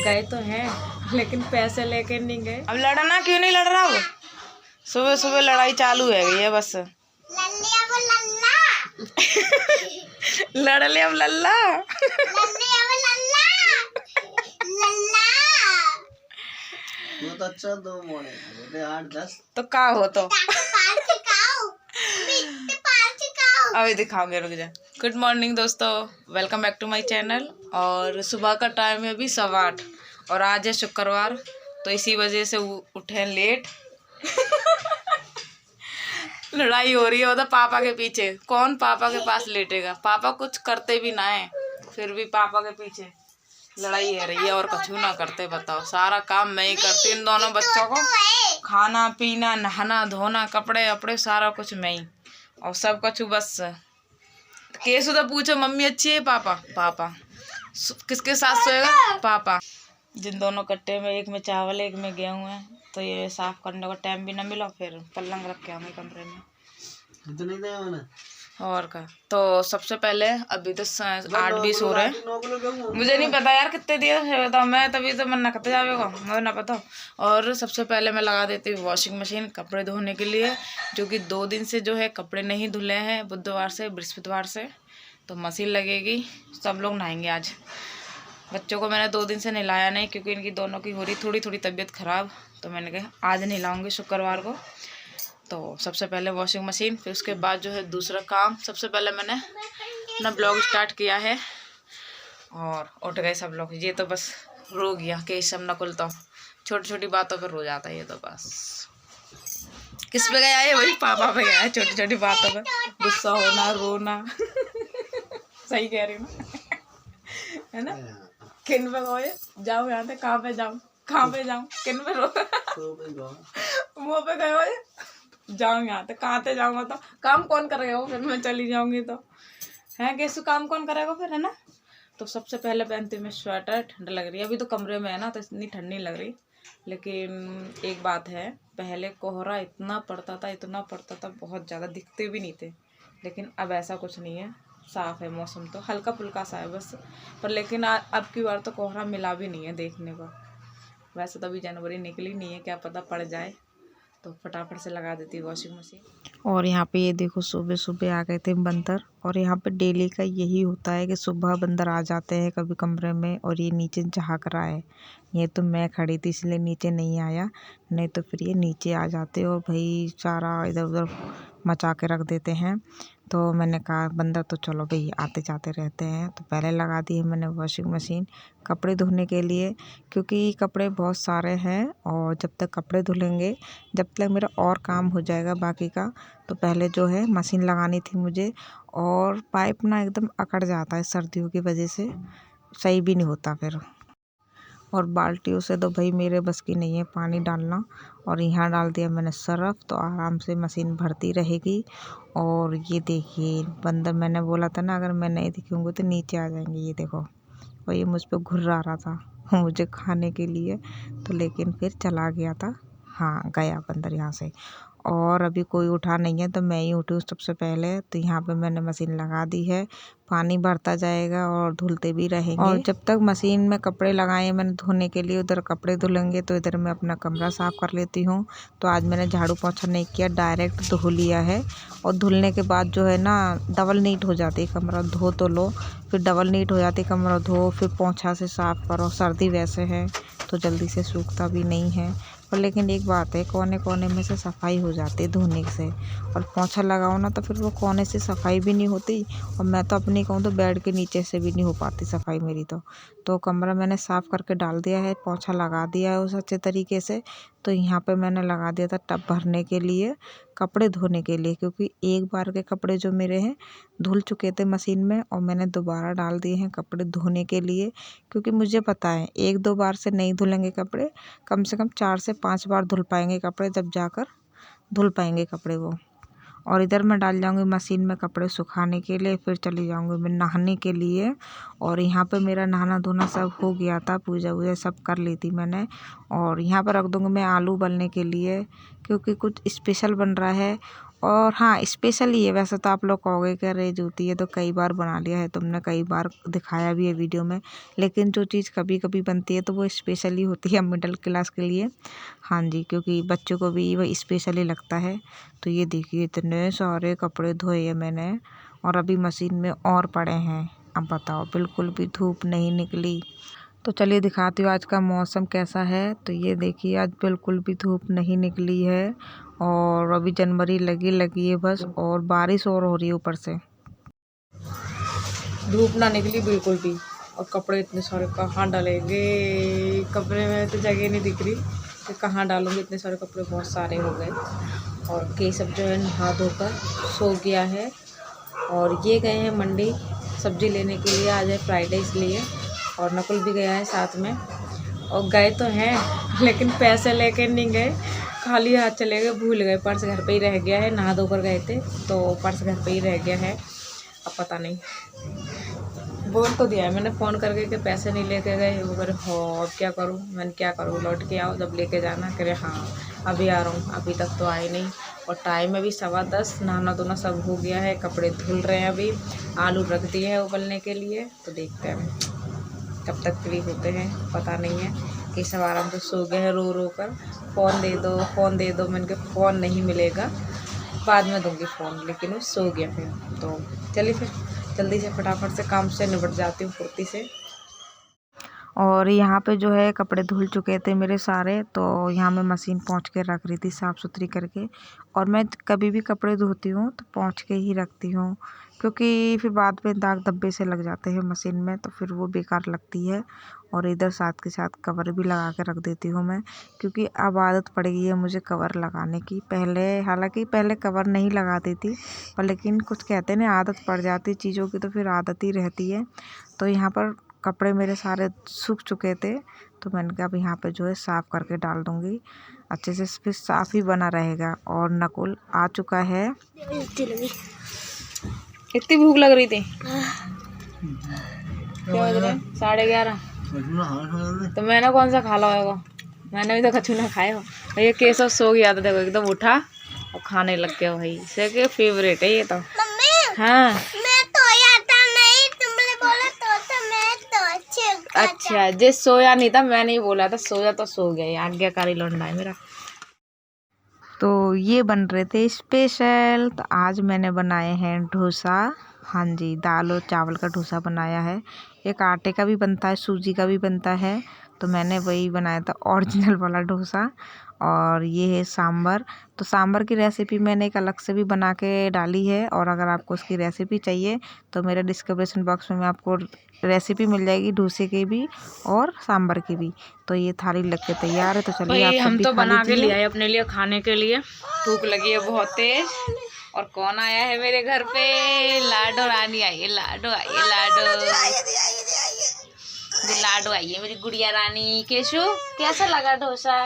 गए तो हैं लेकिन पैसे लेके नहीं गए। अब लड़ना क्यों नहीं लड़ रहा हो? सुबह सुबह लड़ाई चालू है गई है बस। लड़ ले अब लल्ला। तो अच्छा 2 मोड़े 8-10 तो का हो तो अभी दिखाओगे, रुक जा। गुड मॉर्निंग दोस्तों, welcome back to my channel. और सुबह का टाइम है अभी 8:15 और आज है शुक्रवार, तो इसी वजह से उठे लेट। लड़ाई हो रही है उधर पापा के पीछे। कौन पापा के पास लेटेगा? पापा कुछ करते भी ना है, फिर भी पापा के पीछे लड़ाई है रही है। और कुछ ना करते, बताओ, सारा काम मैं ही करती। इन दोनों बच्चों को खाना पीना नहाना धोना कपड़े वपड़े सारा कुछ मैं ही। और सब कुछ बस केस उधर पूछो, मम्मी अच्छी है? पापा पापा किसके साथ सोएगा? पापा। जिन दोनों कट्टे में, एक में चावल एक में गेहूँ है, तो ये साफ करने का टाइम भी ना मिला। फिर पलंग रख के आऊँगी कमरे में। इतनी दे मैंने और का तो सबसे पहले अभी तो 8:20 हो रहे हैं। मुझे नहीं पता यार कितने दिए बताओ, मैं तभी तो मन ना करते जाएगा, मुझे ना पता। और सबसे पहले मैं लगा देती हूँ वॉशिंग मशीन कपड़े धोने के लिए, जो कि 2 दिन से जो है कपड़े नहीं धुले हैं, बुधवार से बृहस्पतिवार से। तो मशीन लगेगी, सब लोग नहाएंगे आज। बच्चों को मैंने 2 दिन से नहलाया नहीं, क्योंकि इनकी दोनों की हो रही थोड़ी तबीयत ख़राब, तो मैंने कहा आज नहलाऊँगी शुक्रवार को। तो सबसे पहले वॉशिंग मशीन, फिर उसके बाद जो है दूसरा काम। सबसे पहले मैंने अपना ब्लॉग स्टार्ट किया है और उठ गए सब लोग। ये तो बस रो गया कि सब नकुल तो छोटी छोटी बातों पर रो जाता है। ये तो बस किस पे गया है? वही पापा पे गया है, छोटी छोटी बातों पर गुस्सा होना रोना। सही कह रही हूँ है ना? किन पे गए? जाओ यहाँ से, कहाँ पे जाऊँ कहाँ पे जाऊँ? किन पे रो? मुँह पे गए हो? जाऊँ यहाँ तो कहाँ से जाऊँगा? तो काम कौन करेगा वो? फिर मैं चली जाऊँगी तो है कैसे काम कौन करेगा फिर, है ना? तो सबसे पहले पहनती हूँ मैं स्वेटर। ठंड लग रही है अभी तो, कमरे में है ना, तो इतनी ठंड नहीं लग रही। लेकिन एक बात है, पहले कोहरा इतना पड़ता था बहुत ज़्यादा, दिखते भी नहीं थे। लेकिन अब ऐसा कुछ नहीं है, साफ़ है मौसम, तो हल्का फुल्का सा है बस। पर लेकिन अब की बार तो कोहरा मिला भी नहीं है देखने को। वैसे तो अभी जनवरी निकली नहीं है, क्या पता पड़ जाए, तो फटाफट से लगा देती है वॉशिंग मशीन। और यहाँ पे ये देखो सुबह सुबह आ गए थे बंदर। और यहाँ पे डेली का यही होता है कि सुबह बंदर आ जाते हैं कभी कमरे में, और ये नीचे झाँक रहा है। ये तो मैं खड़ी थी इसलिए नीचे नहीं आया, नहीं तो फिर ये नीचे आ जाते और भाई सारा इधर उधर मचा के रख देते हैं। तो मैंने कहा बंदर तो चलो भाई आते जाते रहते हैं, तो पहले लगा दी है मैंने वॉशिंग मशीन कपड़े धोने के लिए, क्योंकि कपड़े बहुत सारे हैं। और जब तक कपड़े धुलेंगे, जब तक मेरा और काम हो जाएगा बाकी का, तो पहले जो है मशीन लगानी थी मुझे। और पाइप ना एकदम अकड़ जाता है सर्दियों की वजह से, सही भी नहीं होता फिर। और बाल्टियों से तो भाई मेरे बस की नहीं है पानी डालना। और यहाँ डाल दिया मैंने सरफ, तो आराम से मशीन भरती रहेगी। और ये देखिए बंदर, मैंने बोला था ना अगर मैं नहीं दिखूँगी तो नीचे आ जाएंगे। ये देखो, और ये मुझ पर घुर्रा रहा था मुझे खाने के लिए, तो लेकिन फिर चला गया था। हाँ गया बंदर यहाँ से। और अभी कोई उठा नहीं है, तो मैं ही उठी हूँ सबसे पहले। तो यहाँ पे मैंने मशीन लगा दी है, पानी भरता जाएगा और धुलते भी रहेंगे। और जब तक मशीन में कपड़े लगाए मैंने धोने के लिए, उधर कपड़े धुलेंगे, तो इधर मैं अपना कमरा साफ़ कर लेती हूँ। तो आज मैंने झाड़ू पोंछा नहीं किया, डायरेक्ट धो लिया है। और धुलने के बाद जो है ना डबल नीट हो जाती है कमरा, धो तो लो फिर डबल नीट हो जाती, कमरा धो फिर पोंछा से साफ़ करो। सर्दी वैसे है तो जल्दी से सूखता भी नहीं है। पर लेकिन एक बात है, कोने कोने में से सफाई हो जाती है धोने से। और पोंछा लगाओ ना तो फिर वो कोने से सफाई भी नहीं होती। और मैं तो अपनी कहूँ तो बेड के नीचे से भी नहीं हो पाती सफाई मेरी तो कमरा मैंने साफ़ करके डाल दिया है, पोंछा लगा दिया है उस अच्छे तरीके से। तो यहाँ पे मैंने लगा दिया था टब भरने के लिए, कपड़े धोने के लिए, क्योंकि एक बार के कपड़े जो मेरे हैं धुल चुके थे मशीन में, और मैंने दोबारा डाल दिए हैं कपड़े धोने के लिए। क्योंकि मुझे पता है 1-2 बार से नहीं धुलेंगे कपड़े, कम से कम 4 से 5 बार धुल पाएंगे कपड़े, जब जाकर धुल पाएंगे कपड़े वो। और इधर मैं डाल जाऊंगी मशीन में कपड़े सुखाने के लिए, फिर चली जाऊंगी मैं नहाने के लिए। और यहाँ पे मेरा नहाना धोना सब हो गया था, पूजा वूजा सब कर ली थी मैंने। और यहाँ पर रख दूंगी मैं आलू उबलने के लिए, क्योंकि कुछ स्पेशल बन रहा है। और हाँ स्पेशल ही है। वैसे तो आप लोग कहोगे कि अरे जूती है तो कई बार बना लिया है तुमने, कई बार दिखाया भी है वीडियो में, लेकिन जो चीज़ कभी कभी बनती है तो वो स्पेशल ही होती है मिडिल क्लास के लिए। हाँ जी, क्योंकि बच्चों को भी वो स्पेशल ही लगता है। तो ये देखिए इतने सारे कपड़े धोए हैं मैंने और अभी मशीन में और पड़े हैं। अब बताओ, बिल्कुल भी धूप नहीं निकली। तो चलिए दिखाती हूँ आज का मौसम कैसा है। तो ये देखिए आज बिल्कुल भी धूप नहीं निकली है और अभी जनवरी लगी है बस, और बारिश और हो रही है ऊपर से। धूप ना निकली बिल्कुल भी, और कपड़े इतने सारे कहाँ डालेंगे, कपड़े में तो जगह नहीं दिख रही कि कहाँ डालूंगी। इतने सारे कपड़े बहुत सारे हो गए। और के सब जो है नहा धोकर सो गया है। और ये गए हैं मंडी सब्जी लेने के लिए, आज है फ्राइडे इसलिए। और नकुल भी गया है साथ में। और गए तो हैं लेकिन पैसे लेके नहीं गए, खाली हाथ चले गए, भूल गए। पर्स घर पे ही रह गया है, नहा धोकर गए थे तो पर्स घर पे ही रह गया है। अब पता नहीं, बोल तो दिया है मैंने फ़ोन करके कि पैसे नहीं लेके गए। वो करे हो अब क्या करूँ, मैंने क्या करूँ, लौट के आओ जब लेके जाना। करे हाँ अभी आ रहा हूँ, अभी तक तो आए नहीं। और टाइम अभी 10:15, नहाना धोना सब हो गया है, कपड़े धुल रहे हैं। अभी आलू रख दिए हैं उबलने के लिए, तो देखते हैं कब तक फ्री होते हैं, पता नहीं है। कि सब आराम से सो गए हैं रो रो कर, फ़ोन दे दो फ़ोन दे दो। मैंने कहा फ़ोन नहीं मिलेगा, बाद में दूंगी फ़ोन, लेकिन वो सो गया फिर। तो चलिए फिर जल्दी से फटाफट से काम से निपट जाती हूँ फुर्ती से। और यहाँ पे जो है कपड़े धुल चुके थे मेरे सारे, तो यहाँ मैं मशीन पोंछ के रख रही थी साफ़ सुथरी करके। और मैं कभी भी कपड़े धोती हूँ तो पोंछ के ही रखती हूँ, क्योंकि फिर बाद में दाग धब्बे से लग जाते हैं मशीन में, तो फिर वो बेकार लगती है। और इधर साथ के साथ कवर भी लगा के रख देती हूँ मैं, क्योंकि अब आदत पड़ गई है मुझे कवर लगाने की। हालांकि पहले कवर नहीं लगाती थी, पर लेकिन कुछ कहते हैं ना आदत पड़ जाती चीज़ों की, तो फिर आदत ही रहती है। तो यहाँ पर कपड़े मेरे सारे सूख चुके थे, तो मैंने कहा अब यहाँ पे जो है साफ़ करके डाल दूँगी, अच्छे से फिर साफ़ ही बना रहेगा। और नकुल आ चुका है। इतनी भूख लग रही थी, क्या बज रहे 11:30। तो मैंने कौन सा खा ला होगा, मैंने भी तो कछु ना खाए हो। ये केसव सो गया था, देखो एकदम उठा और खाने लग गया। भाई इसे फेवरेट है ये तो। हाँ अच्छा, जिस सोया नहीं था, मैं नहीं बोला था, सोया तो सो गया। आज्ञाकारी लौंडा है मेरा। तो ये बन रहे थे स्पेशल। तो आज मैंने बनाए हैं डोसा। हाँ जी, दाल और चावल का डोसा बनाया है। एक आटे का भी बनता है, सूजी का भी बनता है, तो मैंने वही बनाया था ओरिजिनल वाला डोसा। और ये है सांभर। तो सांभर की रेसिपी मैंने एक अलग से भी बना के डाली है, और अगर आपको उसकी रेसिपी चाहिए तो मेरे डिस्क्रिप्शन बॉक्स में आपको रेसिपी मिल जाएगी डोसे की भी और सांभर की भी। तो ये थाली लग के तैयार है, तो चलिए आप सब भी खा लीजिए। लिया है अपने लिए खाने के लिए, भूख लगी है बहुत तेज। और कौन आया है मेरे घर पे, लाडो रानी आई है। लाडो आई है, लाडो आई है मेरी गुड़िया रानी। केशु कैसा लगा डोसा?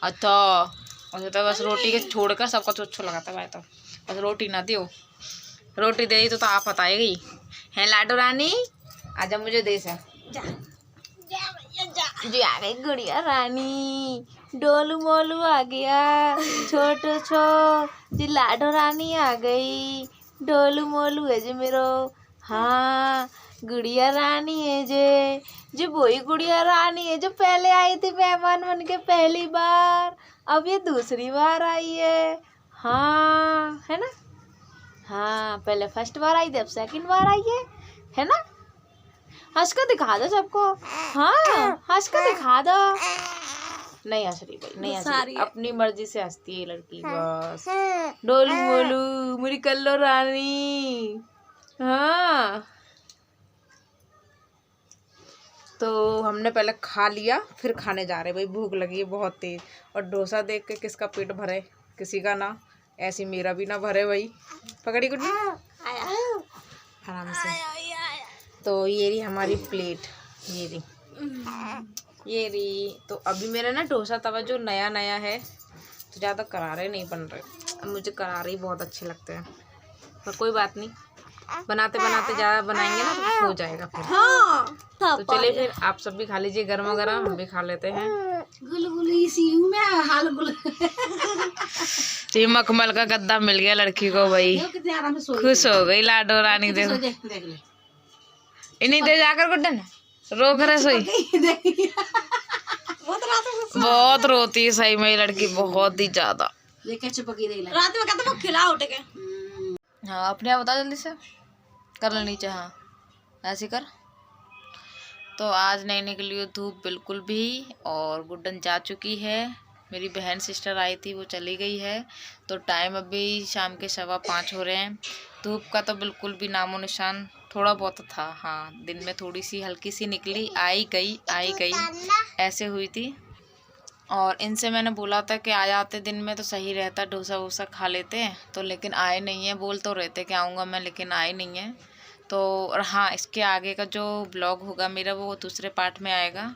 अच्छा तो बस रोटी के छोड़कर सबको तो अच्छा लगाता है भाई। तो बस रोटी ना दियो, रोटी दे तो आप बताएगी है लाडो रानी। आजा मुझे दे से जी, आ गई गुड़िया रानी, डोलू मोलू आ गया, छोटो छो जी, लाडो रानी आ गई, डोलू मोलू है जी मेरो। हाँ गुड़िया रानी है जे वही गुड़िया रानी है जो पहले आई थी मेहमान बन के पहली बार, अब ये दूसरी बार आई है। हाँ है ना, हाँ पहले फर्स्ट बार आई थी, अब सेकंड बार आई है ना। हंस कर दिखा दो सबको, हाँ हंस कर दिखा दो। नहीं हंस रही भाई, नहीं हंस रही, अपनी मर्जी से हंसती है लड़की बस। डोलू मोलू मेरी कल्लो रानी। हाँ तो हमने पहले खा लिया, फिर खाने जा रहे भाई, भूख लगी है बहुत तेज। और डोसा देख के किसका पेट भरे, किसी का ना, ऐसी मेरा भी ना भरे भाई। पकड़ी गुड्डी आराम से। तो ये रही हमारी प्लेट, ये रही। तो अभी मेरा ना डोसा तवा जो नया नया है, तो ज़्यादा करारे नहीं बन रहे। अब मुझे करारे ही बहुत अच्छे लगते हैं, पर कोई बात नहीं, बनाते बनाते ज़्यादा बनाएंगे ना तो हो जाएगा फिर। हाँ तो चलिए फिर आप सब भी खा लीजिए गर्मा गर्म, हम भी खा लेते हैं। गुलगुली सी हूँ मैं, हाल गुल। जी मखमल का गद्दा मिल गया लड़की को भाई, कितने आराम से सोई। खुश हो गई लाडो रानी। देखो देख ले इन्हीं दे जाकर गुड्डन रो कर सोई। बहुत रोती है सही में ये लड़की, बहुत ही ज्यादा। रात में कहते खिला उठ के। हाँ अपने आप बता जल्दी से, कर ले नीचे, हाँ ऐसे कर। तो आज नहीं निकली हो धूप बिल्कुल भी, और गुड्डन जा चुकी है। मेरी बहन सिस्टर आई थी, वो चली गई है। तो टाइम अभी शाम के 5:15 हो रहे हैं। धूप का तो बिल्कुल भी नामो निशान, थोड़ा बहुत था हाँ, दिन में थोड़ी सी हल्की सी निकली, आई गई ऐसे हुई थी। और इनसे मैंने बोला था कि आ जाते दिन में तो सही रहता, डोसा वोसा खा लेते हैं, तो लेकिन आए नहीं है। बोल तो रहते कि आऊँगा मैं, लेकिन आए नहीं है। तो और हाँ, इसके आगे का जो ब्लॉग होगा मेरा वो दूसरे पार्ट में आएगा,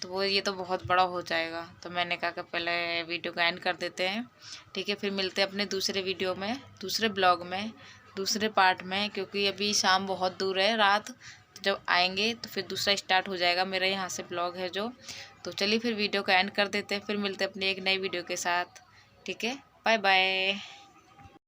तो वो ये तो बहुत बड़ा हो जाएगा। तो मैंने कहा कि पहले वीडियो को एंड कर देते हैं, ठीक है। फिर मिलते हैं अपने दूसरे वीडियो में, दूसरे ब्लॉग में, दूसरे पार्ट में, क्योंकि अभी शाम बहुत दूर है, रात जब आएंगे तो फिर दूसरा स्टार्ट हो जाएगा मेरा यहाँ से ब्लॉग है जो। तो चलिए फिर वीडियो को एंड कर देते हैं, फिर मिलते हैं अपनी एक नई वीडियो के साथ, ठीक है। Bye bye.